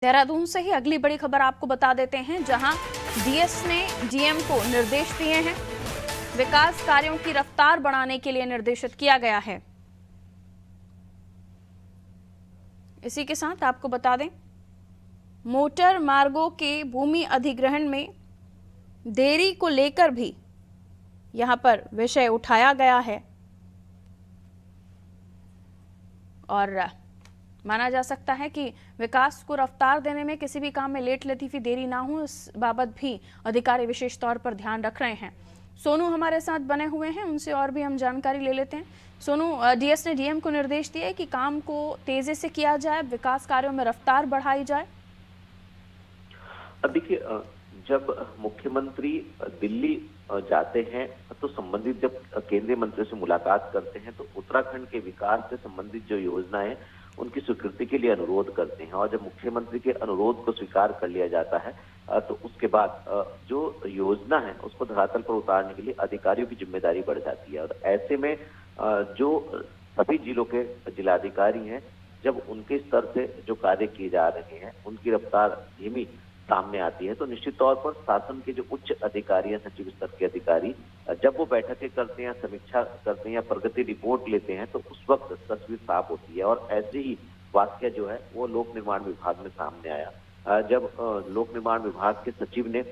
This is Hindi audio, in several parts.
देहरादून से ही अगली बड़ी खबर आपको बता देते हैं, जहां डीएस ने डीएम को निर्देश दिए हैं। विकास कार्यों की रफ्तार बढ़ाने के लिए निर्देशित किया गया है। इसी के साथ आपको बता दें, मोटर मार्गों के भूमि अधिग्रहण में देरी को लेकर भी यहां पर विषय उठाया गया है और माना जा सकता है कि विकास को रफ्तार देने में किसी भी काम में लेट लतीफी देरी ना हो, इस बाबत भी अधिकारी विशेष तौर पर ध्यान रख रहे हैं। सोनू हमारे साथ बने हुए हैं, उनसे और भी हम जानकारी ले लेते हैं। सोनू, डीएस ने डीएम को निर्देश दिए कि काम को तेजी से किया जाए, विकास कार्यों में रफ्तार बढ़ाई जाए। देखिए, जब मुख्यमंत्री दिल्ली जाते हैं तो संबंधित जब केंद्रीय मंत्री से मुलाकात करते हैं तो उत्तराखंड के विकास से संबंधित जो योजनाएं उनकी स्वीकृति के लिए अनुरोध करते हैं, और जब मुख्यमंत्री के अनुरोध को स्वीकार कर लिया जाता है तो उसके बाद जो योजना है उसको धरातल पर उतारने के लिए अधिकारियों की जिम्मेदारी बढ़ जाती है। और ऐसे में जो सभी जिलों के जिलाधिकारी हैं, जब उनके स्तर से जो कार्य किए जा रहे हैं उनकी रफ्तार धीमी सामने आती है तो निश्चित तौर पर शासन के जो उच्च अधिकारी हैं, सचिव स्तर के अधिकारी, जब वो बैठकें करते हैं, समीक्षा करते हैं या प्रगति रिपोर्ट लेते हैं तो उस वक्त तस्वीर साफ होती है। और ऐसे ही वाकया जो है वो लोक निर्माण विभाग में सामने आया। जब लोक निर्माण विभाग के सचिव ने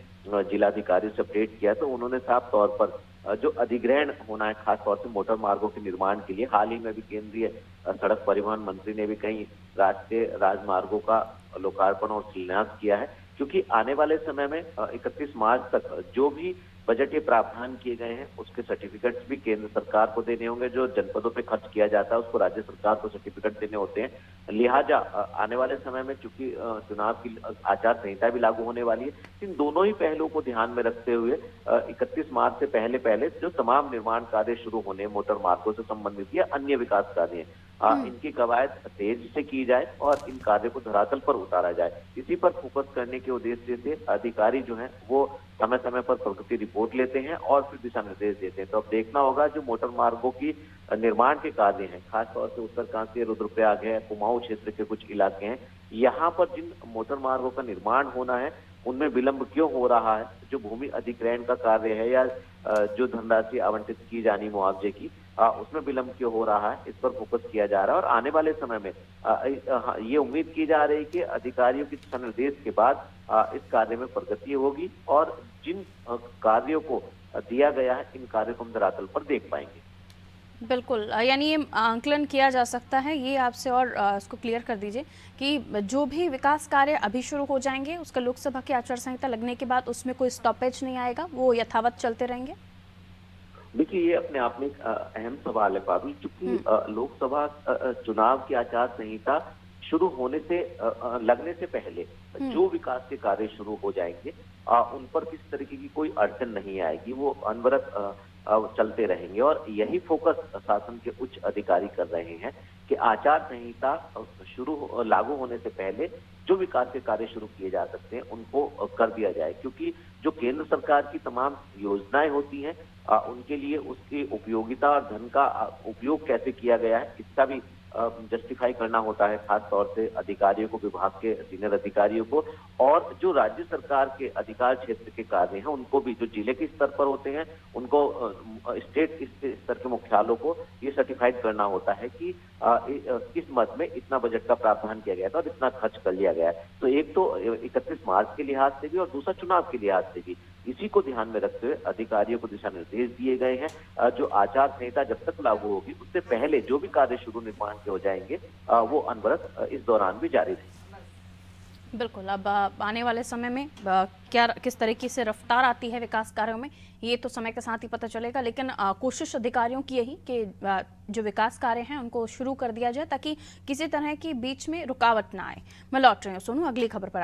जिलाधिकारी से अपडेट किया तो उन्होंने साफ तौर पर जो अधिग्रहण होना है, खासतौर से मोटर मार्गों के निर्माण के लिए, हाल ही में भी केंद्रीय सड़क परिवहन मंत्री ने भी कई राष्ट्रीय राजमार्गों का लोकार्पण और शिलान्यास किया है, क्योंकि आने वाले समय में 31 मार्च तक जो भी बजटीय प्रावधान किए गए हैं उसके सर्टिफिकेट्स भी केंद्र सरकार को देने होंगे। जो जनपदों पे खर्च किया जाता है उसको राज्य सरकार को सर्टिफिकेट देने होते हैं। लिहाजा आने वाले समय में चूंकि चुनाव की आचार संहिता भी लागू होने वाली है, इन दोनों ही पहलुओं को ध्यान में रखते हुए 31 मार्च से पहले पहले जो तमाम निर्माण कार्य शुरू होने, मोटर मार्गों से संबंधित या अन्य विकास कार्य इनकी कवायद तेज से की जाए और इन कार्यों को धरातल पर उतारा जाए। इसी पर फोकस करने के उद्देश्य से अधिकारी जो हैं वो समय समय पर प्रगति रिपोर्ट लेते हैं और फिर दिशा निर्देश देते हैं। तो अब देखना होगा जो मोटर मार्गों की निर्माण के कार्य हैं, खासतौर से उत्तरकाशी, रुद्रप्रयाग है, कुमाऊं क्षेत्र के कुछ इलाके हैं, यहाँ पर जिन मोटर मार्गों का निर्माण होना है उनमें विलंब क्यों हो रहा है, जो भूमि अधिग्रहण का कार्य है या जो धनराशि आवंटित की जानी मुआवजे की, उसमें विलंब क्यों हो रहा है, इस पर फोकस किया जा रहा है। और आने वाले समय में ये उम्मीद की जा रही है कि अधिकारियों के दिशा निर्देश के बाद इस कार्य में प्रगति होगी और जिन कार्यों को दिया गया है इन कार्यों को हम धरातल पर देख पाएंगे। बिल्कुल, यानी ये आंकलन किया जा सकता है, ये आपसे और इसको क्लियर कर दीजिए कि जो भी विकास कार्य अभी शुरू हो जाएंगे उसका लोकसभा की आचार संहिता लगने के बाद उसमें कोई स्टॉपेज नहीं आएगा, वो यथावत चलते रहेंगे। देखिए, ये अपने आप में एक अहम सवाल है पारुल, क्योंकि लोकसभा चुनाव की आचार संहिता शुरू होने से लगने से पहले जो विकास के कार्य शुरू हो जाएंगे उन पर किसी तरीके की कोई अड़चन नहीं आएगी, वो अनवरत चलते रहेंगे। और यही फोकस शासन के उच्च अधिकारी कर रहे हैं कि आचार संहिता शुरू लागू होने से पहले जो विकास के कार्य शुरू किए जा सकते हैं उनको कर दिया जाए, क्योंकि जो केंद्र सरकार की तमाम योजनाएं होती हैं उनके लिए उसकी उपयोगिता और धन का उपयोग कैसे किया गया है इसका भी जस्टिफाई करना होता है, खास तौर से अधिकारियों को, विभाग के सीनियर अधिकारियों को, और जो राज्य सरकार के अधिकार क्षेत्र के कार्य हैं उनको भी, जो जिले के स्तर पर होते हैं उनको स्टेट स्तर के मुख्यालयों को ये सर्टिफाइड करना होता है कि किस मद में इतना बजट का प्रावधान किया गया था और इतना खर्च कर लिया गया है। तो एक तो 31 मार्च के लिहाज से भी और दूसरा चुनाव के लिहाज से भी इसी को ध्यान में रखते हुए अधिकारियों को दिशा निर्देश दिए गए हैं। जो आचार संहिता जब तक लागू होगी उससे पहले जो भी कार्य शुरू निर्माण के हो जाएंगे वो अनवरत इस दौरान भी जारी रहेंगे। बिल्कुल, अब आने वाले समय में किस तरीके से रफ्तार आती है विकास कार्यों में, ये तो समय के साथ ही पता चलेगा, लेकिन कोशिश अधिकारियों की यही कि जो विकास कार्य हैं उनको शुरू कर दिया जाए ताकि किसी तरह की बीच में रुकावट ना आए। मैं लौट रही हूँ सोनू अगली खबर पर।